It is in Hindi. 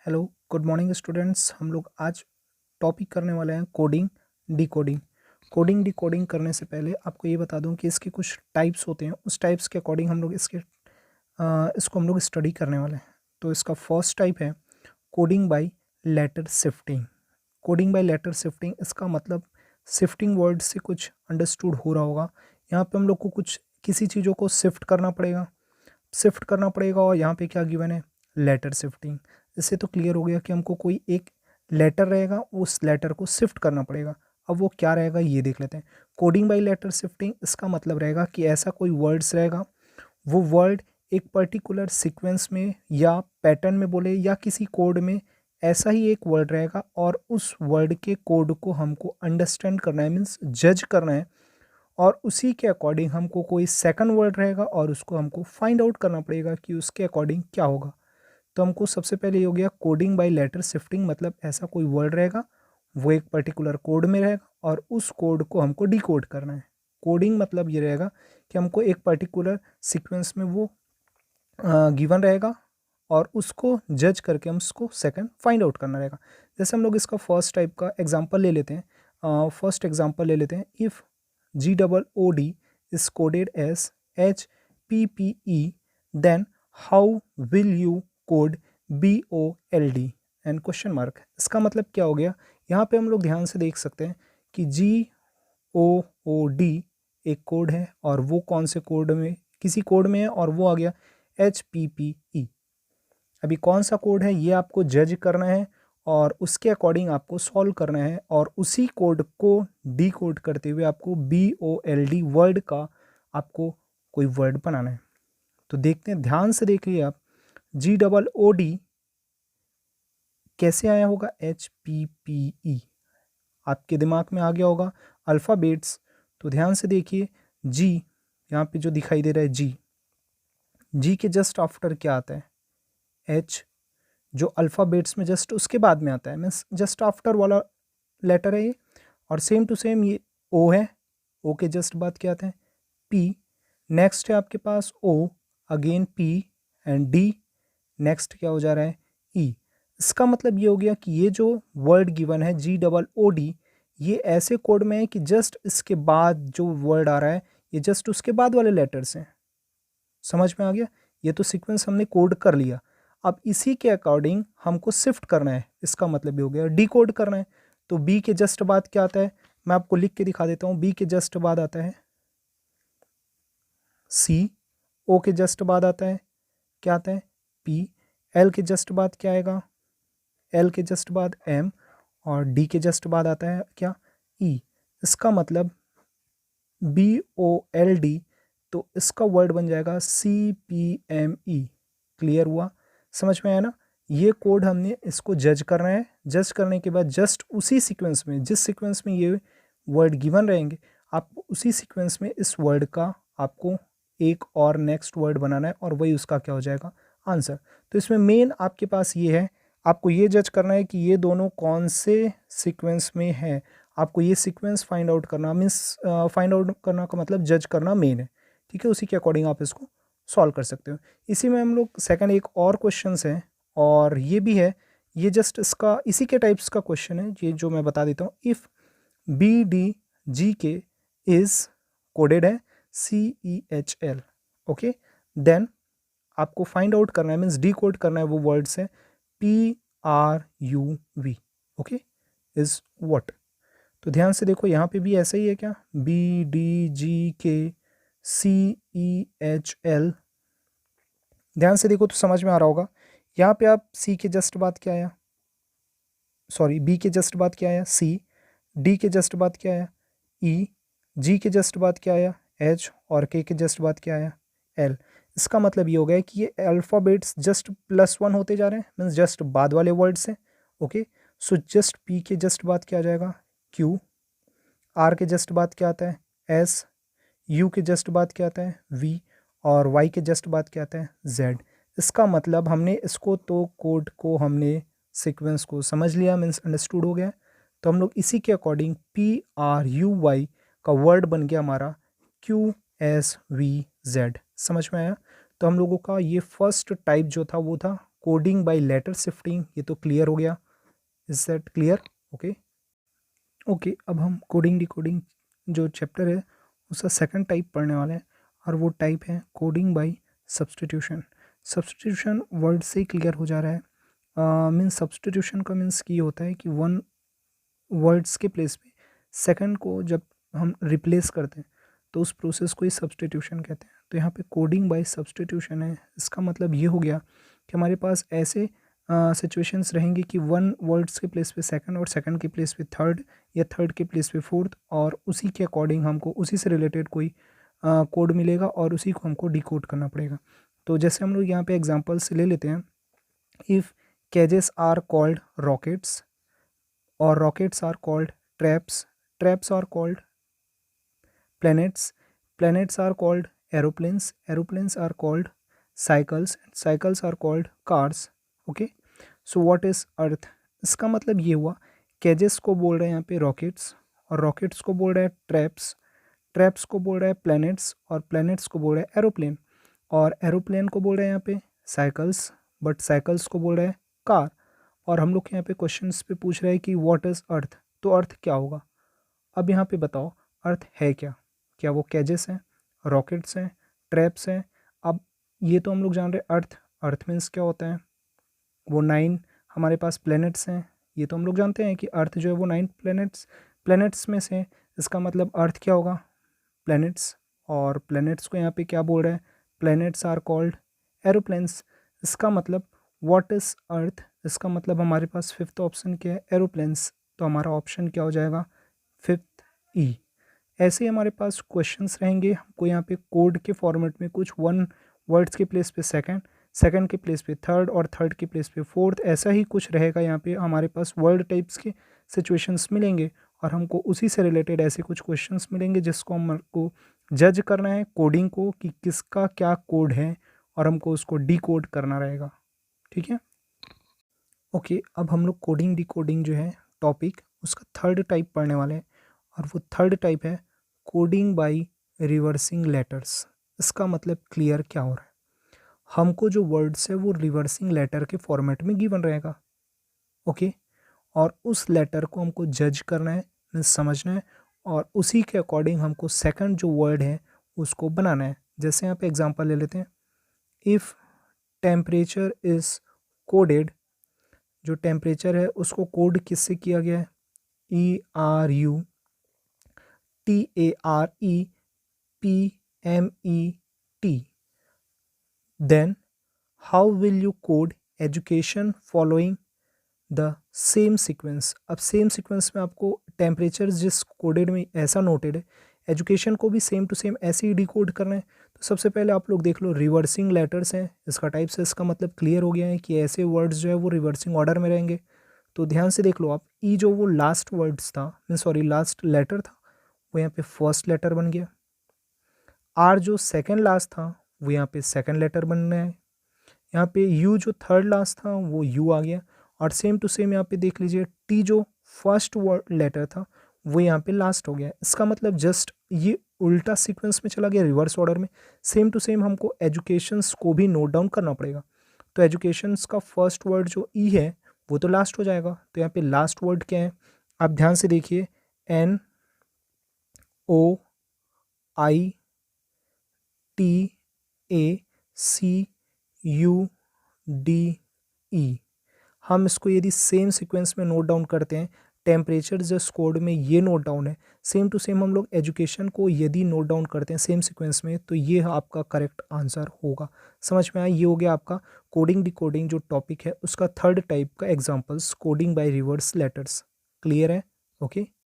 Hello, good morning students. हम लोग आज टॉपिक करने वाले हैं कोडिंग डिकोडिंग। कोडिंग डिकोडिंग करने से पहले आपको ये बता दूं कि इसके कुछ टाइप्स होते हैं। उस टाइप्स के अकॉर्डिंग हम लोग इसको हम लोग स्टडी करने वाले हैं। तो इसका फर्स्ट टाइप है coding by letter shifting. Coding by letter shifting, इसका मतलब शिफ्टिंग वर्ड से कुछ अंडरस्टूड हो रहा होगा। यहाँ पे हम लोग को कुछ किसी चीज़ों को शिफ्ट करना पड़ेगा और यहाँ पे क्या गिवन है, लेटर शिफ्टिंग। इससे तो क्लियर हो गया कि हमको कोई एक लेटर रहेगा, उस लेटर को शिफ्ट करना पड़ेगा। अब वो क्या रहेगा ये देख लेते हैं। कोडिंग बाय लेटर शिफ्टिंग, इसका मतलब रहेगा कि ऐसा कोई वर्ड्स रहेगा, वो वर्ड एक पर्टिकुलर सीक्वेंस में या पैटर्न में बोले या किसी कोड में ऐसा ही एक वर्ड रहेगा और उस वर्ड के कोड को हमको अंडरस्टैंड करना है, मीन्स जज करना है। और उसी के अकॉर्डिंग हमको कोई सेकंड वर्ड रहेगा और उसको हमको फाइंड आउट करना पड़ेगा कि उसके अकॉर्डिंग क्या होगा। तो हमको सबसे पहले ये हो गया कोडिंग बाय लेटर शिफ्टिंग, मतलब ऐसा कोई वर्ड रहेगा, वो एक पर्टिकुलर कोड में रहेगा और उस कोड को हमको डिकोड करना है। कोडिंग मतलब ये रहेगा कि हमको एक पर्टिकुलर सीक्वेंस में वो गिवन रहेगा और उसको जज करके हम उसको सेकंड फाइंड आउट करना रहेगा। जैसे हम लोग इसका फर्स्ट टाइप का एग्जांपल ले लेते हैं। फर्स्ट एग्जांपल ले लेते हैं। If GOOD is coded as HPPE, then how will you code BOLD and question mark. इसका मतलब क्या हो गया, यहाँ पे हम लोग ध्यान से देख सकते हैं कि GOOD एक कोड है और वो कौन से कोड में, किसी कोड में है और वो आ गया HPPE। अभी कौन सा कोड है ये आपको जज करना है और उसके अकॉर्डिंग आपको सॉल्व करना है और उसी कोड को डीकोड करते हुए आपको BOLD वर्ड का आपको कोई वर्ड बनाना है। तो देखते हैं, ध्यान से देखिए आप। GOOD कैसे आया होगा, HPPE आपके दिमाग में आ गया होगा अल्फ़ाबेट्स। तो ध्यान से देखिए, जी यहाँ पे जो दिखाई दे रहा है, जी के जस्ट आफ्टर क्या आता है, एच, जो अल्फ़ाबेट्स में जस्ट उसके बाद में आता है, मीन्स जस्ट आफ्टर वाला लेटर है ये। और सेम टू सेम ये ओ है, ओ के जस्ट बाद क्या आता है, पी। नेक्स्ट है आपके पास o, again p and d. Next क्या हो जा रहा है, ई। इसका मतलब ये हो गया कि ये जो वर्ड गिवन है GOOD, ये ऐसे कोड में है कि जस्ट इसके बाद जो वर्ड आ रहा है ये जस्ट उसके बाद वाले लेटर्स हैं। समझ में आ गया, ये तो सीक्वेंस हमने कोड कर लिया। अब इसी के अकॉर्डिंग हमको शिफ्ट करना है, इसका मतलब ये हो गया डिकोड करना है। तो बी के जस्ट बाद क्या आता है, मैं आपको लिख के दिखा देता हूँ। बी के जस्ट बाद आता है सी, ओ के जस्ट बाद आता है क्या आता है, पी। एल के जस्ट बाद क्या आएगा, एल के जस्ट बाद एम और डी के जस्ट बाद आता है क्या, ई। इसका मतलब BOLD, तो इसका वर्ड बन जाएगा CPME। क्लियर हुआ, समझ में आया ना। ये कोड हमने इसको जज करना है। जज करने के बाद जस्ट उसी सीक्वेंस में, जिस सीक्वेंस में ये वर्ड गिवन रहेंगे, आपको उसी सीक्वेंस में इस वर्ड का आपको एक और नेक्स्ट वर्ड बनाना है और वही उसका क्या हो जाएगा, आंसर। तो इसमें मेन आपके पास ये है, आपको ये जज करना है कि ये दोनों कौन से सीक्वेंस में है। आपको ये सीक्वेंस फाइंड आउट करना, मीन्स फाइंड आउट करना का मतलब जज करना मेन है। ठीक है, उसी के अकॉर्डिंग आप इसको सॉल्व कर सकते हो। इसी में हम लोग सेकंड एक और क्वेश्चन है और ये भी है, ये जस्ट इसका इसी के टाइप्स का क्वेश्चन है, ये जो मैं बता देता हूँ। इफ़ BDGK इज कोडेड है CEHL, ओके, देन आपको फाइंड आउट करना है, मीन्स डी कोड करना है वो वर्ड्स है PRUV, ओके, इज व्हाट। तो ध्यान से देखो, यहाँ पे भी ऐसा ही है क्या, BDGK CEHL। ध्यान से देखो तो समझ में आ रहा होगा। यहाँ पे आप सी के जस्ट बाद क्या आया, सॉरी बी के जस्ट बाद क्या आया, सी। डी के जस्ट बाद क्या आया, ई। जी के जस्ट बाद क्या आया, एच। और के जस्ट बाद क्या आया, एल। इसका मतलब ये हो गया कि ये अल्फ़ाबेट्स जस्ट +1 होते जा रहे हैं, मीन्स जस्ट बाद वाले वर्ड्स हैं। ओके, सो जस्ट पी के जस्ट बाद क्या आ जाएगा, क्यू। आर के जस्ट बाद क्या आता है, एस। यू के जस्ट बाद क्या आता है, वी। और वाई के जस्ट बाद क्या आता है, जेड। इसका मतलब हमने इसको तो कोड को हमने सीक्वेंस को समझ लिया, मीन्स अंडरस्टूड हो गया। तो हम लोग इसी के अकॉर्डिंग PRUY का वर्ड बन गया हमारा QSVZ। समझ में आया। तो हम लोगों का ये फर्स्ट टाइप जो था वो था कोडिंग बाय लेटर शिफ्टिंग, ये तो क्लियर हो गया। Is that clear? Okay okay, अब हम कोडिंग डिकोडिंग जो चैप्टर है उसका सेकंड टाइप पढ़ने वाले हैं, और वो टाइप है coding by substitution. Substitution word से ही क्लियर हो जा रहा है। मीन्स सब्सटीट्यूशन का मीन्स ये होता है कि वन वर्ड्स के प्लेस पे सेकंड को जब हम रिप्लेस करते हैं तो उस प्रोसेस को ही सब्सटीट्यूशन कहते हैं। तो यहाँ पे कोडिंग बाय सब्सटीट्यूशन है, इसका मतलब ये हो गया कि हमारे पास ऐसे सिचुएशंस रहेंगी कि वन वर्ड्स के प्लेस पे सेकंड और सेकंड के प्लेस पे थर्ड, या थर्ड के प्लेस पे फोर्थ, और उसी के अकॉर्डिंग हमको उसी से रिलेटेड कोई कोड मिलेगा और उसी को हमको डिकोड करना पड़ेगा। तो जैसे हम लोग यहाँ पे एग्जांपल्स ले लेते हैं, if cages are called rockets और rockets are called traps, traps are called planets, planets are called aeroplanes, aeroplanes are called cycles, cycles are called cars. Okay, so what is earth? इसका मतलब ये हुआ, कैजेस को बोल रहे हैं यहाँ पे रॉकेट्स, और रॉकेट्स को बोल रहे हैं ट्रैप्स, ट्रैप्स को बोल रहे हैं प्लैनेट्स, और प्लैनेट्स को बोल रहे हैं एरोप्लेन, और एरोप्लेन को बोल रहे हैं यहाँ पे साइकिल्स, बट साइकिल्स को बोल रहे हैं कार। और हम लोग यहाँ पे क्वेश्चंस पे पूछ रहे हैं कि व्हाट इज़ अर्थ, तो अर्थ क्या होगा। अब यहाँ पे बताओ अर्थ है क्या, क्या वो कैजेस हैं, रॉकेट्स हैं, ट्रैप्स हैं। अब ये तो हम लोग जान रहे हैं अर्थ, अर्थ मीन्स क्या होता है, वो 9 हमारे पास प्लैनेट्स हैं, ये तो हम लोग जानते हैं कि अर्थ जो है वो 9 प्लैनेट्स में से, इसका मतलब अर्थ क्या होगा, प्लैनेट्स। और प्लैनेट्स को यहाँ पे क्या बोल रहे हैं, प्लैनेट्स आर कॉल्ड एरोप्लेन्स। इसका मतलब व्हाट इज़ अर्थ, इसका मतलब हमारे पास फिफ्थ ऑप्शन क्या है, एरोप्लेन्स। तो हमारा ऑप्शन क्या हो जाएगा, फिफ्थ ई। ऐसे ही हमारे पास क्वेश्चंस रहेंगे, हमको यहाँ पे कोड के फॉर्मेट में कुछ वन वर्ड्स के प्लेस पे सेकंड, सेकंड के प्लेस पे थर्ड, और थर्ड के प्लेस पे फोर्थ, ऐसा ही कुछ रहेगा। यहाँ पे हमारे पास वर्ड टाइप्स के सिचुएशंस मिलेंगे, और हमको उसी से रिलेटेड ऐसे कुछ क्वेश्चंस मिलेंगे जिसको हमको जज करना है कोडिंग को कि किसका क्या कोड है, और हमको उसको डिकोड करना रहेगा। ठीक है, ओके। अब हम लोग कोडिंग डिकोडिंग जो है टॉपिक, उसका थर्ड टाइप पढ़ने वाले हैं, और वो थर्ड टाइप है कोडिंग बाय रिवर्सिंग लेटर्स। इसका मतलब क्लियर क्या हो रहा है, हमको जो वर्ड्स है वो रिवर्सिंग लेटर के फॉर्मेट में गिवन रहेगा। ओके, और उस लेटर को हमको जज करना है, समझना है, और उसी के अकॉर्डिंग हमको सेकंड जो वर्ड है उसको बनाना है। जैसे यहाँ पे एग्जांपल ले लेते हैं, इफ़ टेम्परेचर इज़ कोडेड, जो टेम्परेचर है उसको कोड किससे किया गया है, ERUTAREPMET, then how will you code education following the same sequence. अब सेम सीक्वेंस में आपको टेम्परेचर जिस कोडेड में ऐसा नोटेड है, एजुकेशन को भी सेम टू सेम ऐसे ही डिकोड करना है। तो सबसे पहले आप लोग देख लो, रिवर्सिंग लेटर्स हैं, इसका टाइप से इसका मतलब क्लियर हो गया है कि ऐसे वर्ड्स जो है वो रिवर्सिंग ऑर्डर में रहेंगे। तो ध्यान से देख लो आप, ई जो वो लास्ट वर्ड्स था, सॉरी लास्ट लेटर था, वो यहाँ पे फर्स्ट लेटर बन गया। आर जो सेकेंड लास्ट था वो यहाँ पे सेकेंड लेटर बन रहा है। यहाँ पे यू जो थर्ड लास्ट था वो यू आ गया, और सेम टू सेम यहाँ पे देख लीजिए, टी जो फर्स्ट वर्ड लेटर था वो यहाँ पे लास्ट हो गया। इसका मतलब जस्ट ये उल्टा सीक्वेंस में चला गया, रिवर्स ऑर्डर में। सेम टू सेम हमको एजुकेशंस को भी नोट डाउन करना पड़ेगा। तो एजुकेशंस का फर्स्ट वर्ड जो ई है वो तो लास्ट हो जाएगा। तो यहाँ पे लास्ट वर्ड क्या है, आप ध्यान से देखिए, NOITACUDE। हम इसको यदि सेम सीक्वेंस में नोट डाउन करते हैं, टेम्परेचर जिस कोड में ये नोट डाउन है, सेम टू सेम हम लोग एजुकेशन को यदि नोट डाउन करते हैं सेम सीक्वेंस में, तो ये आपका करेक्ट आंसर होगा। समझ में आया, ये हो गया आपका कोडिंग डिकोडिंग जो टॉपिक है उसका थर्ड टाइप का examples, coding by reverse letters. Clear है? ओके।